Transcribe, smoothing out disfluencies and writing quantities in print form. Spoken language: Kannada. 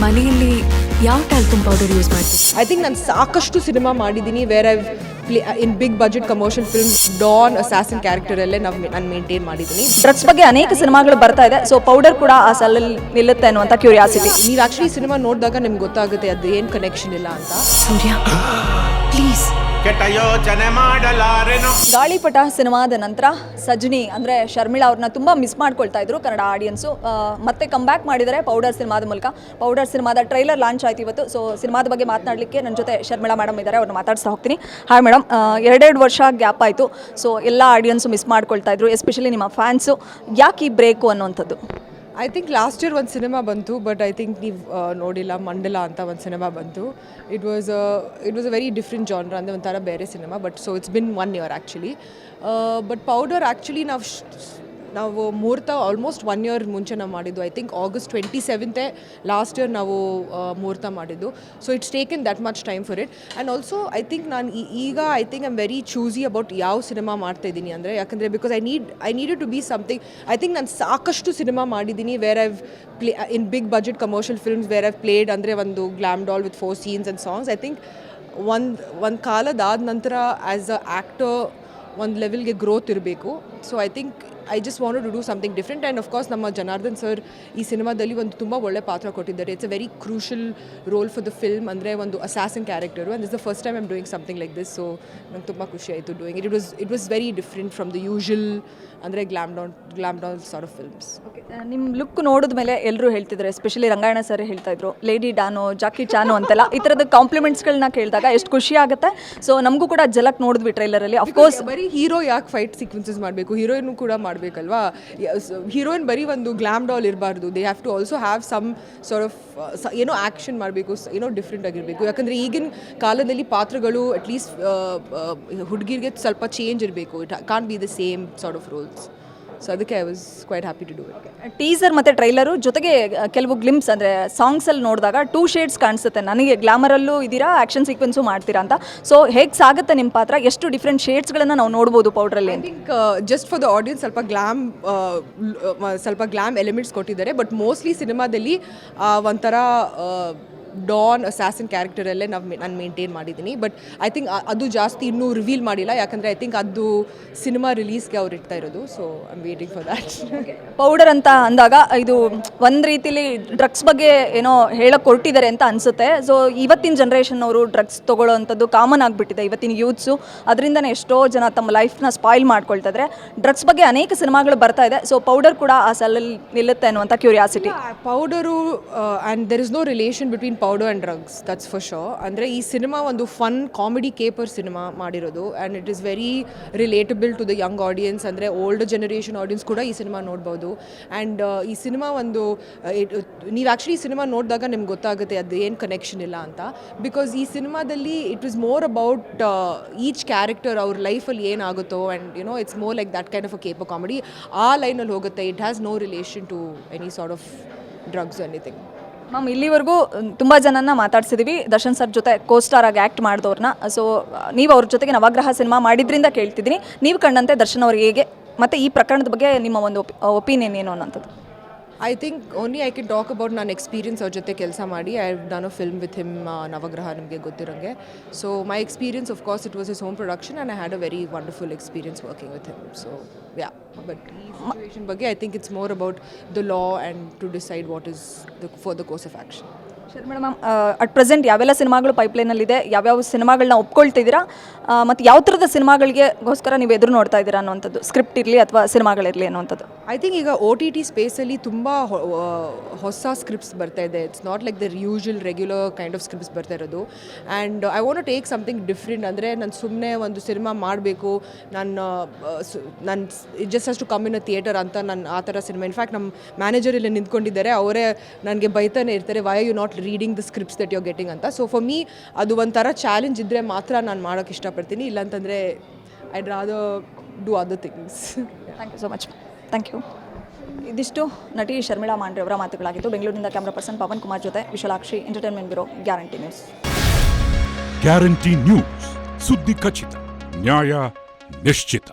ಮನೆಯಲ್ಲಿ ಯಾವ ಟ್ಯಾಲ್ಕಮ್ ಪೌಡರ್ ಯೂಸ್ ಮಾಡ್ತೀವಿ? ಐ ಥಿಂಕ್ ನಾನು ಸಾಕಷ್ಟು ಸಿನಿಮಾ ಮಾಡಿದ್ದೀನಿ where I in big budget commercial film don assassin ಕ್ಯಾರೆಕ್ಟರಲ್ಲೇ ನಾನು ಮೇಂಟೈನ್ ಮಾಡಿದ್ದೀನಿ. ಡ್ರಗ್ಸ್ ಬಗ್ಗೆ ಅನೇಕ ಸಿನಿಮಾಗಳು ಬರ್ತಾ ಇದೆ, ಸೊ ಪೌಡರ್ ಕೂಡ ಆ ಸಾಲಲ್ಲಿ ನಿಲ್ಲುತ್ತೆ ಅನ್ನುವಂಥ ಕ್ಯೂರಿಯಾಸಿಟಿ. ನೀವು ಆ್ಯಕ್ಚುಲಿ ಸಿನಿಮಾ ನೋಡಿದಾಗ ನಿಮ್ಗೆ ಗೊತ್ತಾಗುತ್ತೆ ಅದು ಏನು ಕನೆಕ್ಷನ್ ಇಲ್ಲ ಅಂತ. ಸೂರ್ಯ ಪ್ಲೀಸ್. ಕೆಟ್ಟ ಯೋಚನೆ ಮಾಡಲಾರೆನು. ಗಾಳಿಪಟ ಸಿನಿಮಾದ ನಂತರ ಸಜ್ನಿ ಅಂದರೆ ಶರ್ಮಿಳಾ ಅವ್ರನ್ನ ತುಂಬ ಮಿಸ್ ಮಾಡ್ಕೊಳ್ತಾ ಇದ್ರು ಕನ್ನಡ ಆಡಿಯನ್ಸು. ಮತ್ತೆ ಕಮ್ ಬ್ಯಾಕ್ ಮಾಡಿದ್ದಾರೆ ಪೌಡರ್ ಸಿನಿಮಾದ ಮೂಲಕ. ಪೌಡರ್ ಸಿನಿಮಾದ ಟ್ರೈಲರ್ ಲಾಂಚ್ ಆಯ್ತು ಇವತ್ತು. ಸೊ ಸಿನಿಮಾದ ಬಗ್ಗೆ ಮಾತನಾಡಲಿಕ್ಕೆ ನನ್ನ ಜೊತೆ ಶರ್ಮಿಳಾ ಮೇಡಮ್ ಇದ್ದಾರೆ, ಅವ್ರನ್ನ ಮಾತಾಡ್ಸ್ತಾ ಹೋಗ್ತೀನಿ. ಹಾಯ್ ಮೇಡಮ್, ಎರಡೆರಡು ವರ್ಷ ಗ್ಯಾಪ್ ಆಯಿತು. ಸೊ ಎಲ್ಲ ಆಡಿಯನ್ಸು ಮಿಸ್ ಮಾಡ್ಕೊಳ್ತಾ ಇದ್ರು, ಎಸ್ಪೆಷಲಿ ನಿಮ್ಮ ಫ್ಯಾನ್ಸು. ಯಾಕೆ ಈ ಬ್ರೇಕು ಅನ್ನುವಂಥದ್ದು? ಐ ಥಿಂಕ್ ಲಾಸ್ಟ್ ಇಯರ್ ಒಂದು ಸಿನಿಮಾ ಬಂತು, ಬಟ್ ಐ ಥಿಂಕ್ ನೀವು ನೋಡಿಲ್ಲ, ಮಂಡಲ ಅಂತ ಒಂದು ಸಿನಿಮಾ ಬಂತು. It was a very different genre, ಅಂದರೆ ಒಂಥರ ಬೇರೆ cinema. But so it's been 1 year actually. But powder actually ನಾವು ಮುಹೂರ್ತ ಆಲ್ಮೋಸ್ಟ್ 1 year ಮುಂಚೆ ನಾವು ಮಾಡಿದ್ದು. I think August 27th last year ನಾವು ಮುಹೂರ್ತ ಮಾಡಿದ್ದು. So it's taken that much time for it. And also I think ನಾನು ಈಗ I think I'm very choosy about ಯಾವ ಸಿನಿಮಾ ಮಾಡ್ತಾಯಿದ್ದೀನಿ ಅಂದರೆ, ಯಾಕಂದರೆ because I needed to be something. I think ನಾನು ಸಾಕಷ್ಟು ಸಿನಿಮಾ ಮಾಡಿದ್ದೀನಿ where I've in big budget commercial films where I've played, ಅಂದರೆ ಒಂದು glam doll with 4 scenes and songs. I think ಒಂದು ಕಾಲದಾದ ನಂತರ ಆ್ಯಸ್ ಅ ಆ್ಯಕ್ಟರ್ ಒಂದು ಲೆವೆಲ್ಗೆ ಗ್ರೋತ್ ಇರಬೇಕು. So I think I just wanted to do something different. And of course ನಮ್ಮ ಜನಾರ್ದನ್ ಸರ್ ಈ ಸಿನಿಮಾದಲ್ಲಿ ಒಂದು ತುಂಬ ಒಳ್ಳೆ ಪಾತ್ರ ಕೊಟ್ಟಿದ್ದಾರೆ. It's a very crucial role for the film, ಅಂದರೆ ಒಂದು assassin character. And this the first time I'm doing something like this. So ನಂಗೆ ತುಂಬ ಖುಷಿ ಆಯಿತು doing it. It was very different from the usual, ಅಂದರೆ glam down sort of films. ನಿಮ್ಮ ಲುಕ್ ನೋಡಿದ ಮೇಲೆ ಎಲ್ಲರೂ ಹೇಳ್ತಿದ್ರು, ಎಸ್ಪೆಷಲಿ ರಂಗಾಯಣ ಸರ್ ಹೇಳ್ತಾ ಇದ್ರು ಲೇಡಿ ಡಾನೋ, ಜಾಕಿ ಚಾನೋ ಅಂತೆಲ್ಲ. ಈ ಥರದ ಕಾಂಪ್ಲಿಮೆಂಟ್ಸ್ಗಳನ್ನ ಕೇಳಿದಾಗ ಎಷ್ಟು ಖುಷಿ ಆಗುತ್ತೆ. ಸೊ ನಮಗೂ ಕೂಡ ಜಲಕ್ ನೋಡಿದ್ವಿ ಟ್ರೈಲರಲ್ಲಿ. ಅಫ್ಕೋರ್ಸ್ ಬರೀ ಹೀರೋ ಯಾಕೆ ಫೈಟ್ ಸೀಕ್ವೆನ್ಸಸ್ ಮಾಡಬೇಕು, ಹೀರೋಯಿನ್ ಕೂಡ ಮಾಡಬೇಕಲ್ವಾ. ಹೀರೋಯಿನ್ ಬರೀ ಒಂದು ಗ್ಲಾಮ್ ಡಾಲ್ ಇರಬಾರ್ದು. They have to also have some sort of ಏನೋ ಆ್ಯಕ್ಷನ್ ಮಾಡಬೇಕು, ಏನೋ ಡಿಫ್ರೆಂಟ್ ಆಗಿರಬೇಕು. ಯಾಕಂದರೆ ಈಗಿನ ಕಾಲದಲ್ಲಿ ಪಾತ್ರಗಳು ಅಟ್ಲೀಸ್ಟ್ ಹುಡುಗಿರಿಗೆ ಸ್ವಲ್ಪ ಚೇಂಜ್ ಇರಬೇಕು. It can't be the same sort of roles. So ಅದಕ್ಕೆ I was quite happy to do it. Teaser ಮತ್ತು ಟ್ರೈಲರು ಜೊತೆಗೆ ಕೆಲವು ಗ್ಲಿಮ್ಸ್, ಅಂದರೆ ಸಾಂಗ್ಸಲ್ಲಿ ನೋಡಿದಾಗ 2 shades ಕಾಣಿಸುತ್ತೆ ನನಗೆ. ಗ್ಲಾಮರಲ್ಲೂ ಇದ್ದೀರಾ, ಆ್ಯಕ್ಷನ್ ಸೀಕ್ವೆನ್ಸು ಮಾಡ್ತೀರಾ ಅಂತ. ಸೊ ಹೇಗೆ ಸಾಗುತ್ತೆ ನಿಮ್ಮ ಪಾತ್ರ? ಎಷ್ಟು ಡಿಫ್ರೆಂಟ್ ಶೇಡ್ಸ್ಗಳನ್ನು ನಾವು ನೋಡ್ಬೋದು ಪೌಡ್ರಲ್ಲಿ? I think just for the audience ಸ್ವಲ್ಪ ಗ್ಲಾಮ್ ಎಲಿಮೆಂಟ್ಸ್ ಕೊಟ್ಟಿದ್ದಾರೆ. ಬಟ್ ಮೋಸ್ಟ್ಲಿ ಸಿನಿಮಾದಲ್ಲಿ ಒಂಥರ ಡಾನ್ ಅಸಾಸಿನ್ ಕ್ಯಾರೆಕ್ಟರಲ್ಲೇ ನಾನು ಮೇಂಟೈನ್ ಮಾಡಿದ್ದೀನಿ. ಬಟ್ ಐ ಥಿಂಕ್ ಅದು ಜಾಸ್ತಿ ಇನ್ನೂ ರಿವೀಲ್ ಮಾಡಿಲ್ಲ, ಯಾಕಂದರೆ ಐ ಥಿಂಕ್ ಅದು ಸಿನಿಮಾ ರಿಲೀಸ್ಗೆ ಅವ್ರು ಇಡ್ತಾ ಇರೋದು. So I am waiting for that. Powder ಅಂತ ಅಂದಾಗ ಇದು ಒಂದು ರೀತಿಲಿ ಡ್ರಗ್ಸ್ ಬಗ್ಗೆ ಏನೋ ಹೇಳಕ್ಕೆ ಹೊರಟಿದ್ದಾರೆ ಅಂತ ಅನಿಸುತ್ತೆ. ಸೊ ಇವತ್ತಿನ ಜನ್ರೇಷನ್ ಅವರು ಡ್ರಗ್ಸ್ ತೊಗೊಳ್ಳೋ ಅಂಥದ್ದು ಕಾಮನ್ ಆಗಿಬಿಟ್ಟಿದೆ ಇವತ್ತಿನ ಯೂತ್ಸು. ಅದರಿಂದನೇ ಎಷ್ಟೋ ಜನ ತಮ್ಮ ಲೈಫ್ನ ಸ್ಪಾಯ್ಲ್ ಮಾಡ್ಕೊಳ್ತಾ ಇದ್ದಾರೆ. ಡ್ರಗ್ಸ್ ಬಗ್ಗೆ ಅನೇಕ ಸಿನಿಮಾಗಳು ಬರ್ತಾ ಇದೆ. ಸೊ ಪೌಡರ್ ಕೂಡ ಆ ಸಾಲಲ್ಲಿ ನಿಲ್ಲುತ್ತೆ ಅನ್ನುವಂಥ curiosity. Powder and there is no relation between powder and drugs, that's for sure. ಅಂದರೆ ಈ ಸಿನಿಮಾ ಒಂದು ಫನ್ ಕಾಮಿಡಿ ಕೇಪರ್ ಸಿನಿಮಾ ಮಾಡಿರೋದು. And it is very relatable to the young audience, ಅಂದರೆ ಓಲ್ಡ್ ಜನರೇಷನ್ ಆಡಿಯನ್ಸ್ ಕೂಡ ಈ ಸಿನಿಮಾ ನೋಡ್ಬೋದು. ಆ್ಯಂಡ್ ಈ ಸಿನಿಮಾ ಒಂದು ನೀವು ಆ್ಯಕ್ಚುಲಿ ಈ ಸಿನಿಮಾ ನೋಡಿದಾಗ ನಿಮ್ಗೆ ಗೊತ್ತಾಗುತ್ತೆ ಅದು ಏನು ಕನೆಕ್ಷನ್ ಇಲ್ಲ ಅಂತ. ಬಿಕಾಸ್ ಈ ಸಿನಿಮಾದಲ್ಲಿ it was more about each character ಅವ್ರ ಲೈಫಲ್ಲಿ ಏನಾಗುತ್ತೋ. And you know it's more like that kind of a caper comedy. ಆ ಲೈನಲ್ಲಿ ಹೋಗುತ್ತೆ. It has no relation to any sort of drugs anything. Ma'am, ಇಲ್ಲಿವರೆಗೂ ತುಂಬ ಜನನ ಮಾತಾಡ್ಸಿದ್ದೀವಿ ದರ್ಶನ್ ಸರ್ ಜೊತೆ ಕೋಸ್ಟಾರ್ ಆಗಿ ಆ್ಯಕ್ಟ್ ಮಾಡಿದವ್ರನ್ನ. ಸೊ ನೀವು ಅವ್ರ ಜೊತೆಗೆ ನವಗ್ರಹ ಸಿನಿಮಾ ಮಾಡಿದ್ರಿಂದ ಕೇಳ್ತಿದ್ದೀನಿ, ನೀವು ಕಂಡಂತೆ ದರ್ಶನ್ ಅವ್ರಿಗೆ ಹೇಗೆ, ಮತ್ತು ಈ ಪ್ರಕರಣದ ಬಗ್ಗೆ ನಿಮ್ಮ ಒಂದು ಒಪಿನಿಯನ್ ಏನು ಅನ್ನೋಂಥದ್ದು? I think only I can talk about ನನ್ನ ಎಕ್ಸ್ಪೀರಿಯನ್ಸ್ ಅವ್ರ ಜೊತೆ ಕೆಲಸ ಮಾಡಿ. I have done a film with him, Navagraha, ನಿಮಗೆ ಗೊತ್ತಿರೋಂಗೆ. So my experience of course it was his home production and I had a very wonderful experience working with him. So yeah, but ಈ ಸಿಚುವೇಷನ್ ಬಗ್ಗೆ I think it's more about the law and to decide what is for the course of action. ಸರಿ ಮೇಡಮ್, ಅಟ್ ಪ್ರೆಸೆಂಟ್ ಯಾವೆಲ್ಲ ಸಿನಿಮಾಗಳು ಪೈಪ್ಲೈನಲ್ಲಿದೆ, ಯಾವ್ಯಾವ ಸಿನಿಮಾಗಳನ್ನ ಒಪ್ಕೊಳ್ತಿದ್ದೀರಾ, ಮತ್ತು ಯಾವ ಥರದ ಸಿನಿಮಾಗಳಿಗೆಗೋಸ್ಕರ ನೀವು ಎದುರು ನೋಡ್ತಾ ಇದ್ದೀರಾ ಅನ್ನೋವಂಥದ್ದು, ಸ್ಕ್ರಿಪ್ಟ್ ಇರಲಿ ಅಥವಾ ಸಿನಿಮಾಗಳಿರಲಿ ಅನ್ನೋವಂಥದ್ದು? ಐ ಥಿಂಕ್ ಈಗ OTT ಸ್ಪೇಸಲ್ಲಿ ತುಂಬ ಹೊಸ ಸ್ಕ್ರಿಪ್ಟ್ಸ್ ಬರ್ತಾ ಇದೆ. It's not like the usual regular kind of scripts ಬರ್ತಾ ಇರೋದು. And I want to take something different. ಅಂದರೆ ನಾನು ಸುಮ್ಮನೆ ಒಂದು ಸಿನಿಮಾ ಮಾಡಬೇಕು, ನಾನು ಜಸ್ಟ್ ಅಷ್ಟು ಕಮ್ ಇನ್ ಅ ಥಿಯೇಟರ್ ಅಂತ ನಾನು ಆ ಥರ ಸಿನಿಮಾ. ಇನ್ಫ್ಯಾಕ್ಟ್ ನಮ್ಮ ಮ್ಯಾನೇಜರ್ ಇಲ್ಲಿ ನಿಂತ್ಕೊಂಡಿದ್ದಾರೆ, ಅವರೇ ನನಗೆ ಬೈತಾನೆ ಇರ್ತಾರೆ, why you not reading the scripts that you are getting ಅಂತ. ಸೊ ಫಾರ್ ಮೀ ಅದು ಒಂಥರ ಚಾಲೆಂಜ್ ಇದ್ದರೆ ಮಾತ್ರ ನಾನು ಮಾಡೋಕ್ಕೆ ಇಷ್ಟಪಡ್ತೀನಿ. ಇಲ್ಲಾಂತಂದರೆ I'd rather do other things. Thank you so much. Thank you. ಇದಿಷ್ಟು ನಟಿ ಶರ್ಮಿಳಾ ಮಾಂಡ್ರೆ ಅವರ ಮಾತುಗಳಾಗಿತ್ತು. ಬೆಂಗಳೂರಿನಿಂದ ಕ್ಯಾಮ್ರಾ ಪರ್ಸನ್ ಪವನ್ ಕುಮಾರ್ ಜೊತೆ Vishalakshi, entertainment bureau, guarantee news. Guarantee news, ಸುದ್ದಿ ಖಚಿತ, ನ್ಯಾಯ ನಿಶ್ಚಿತ.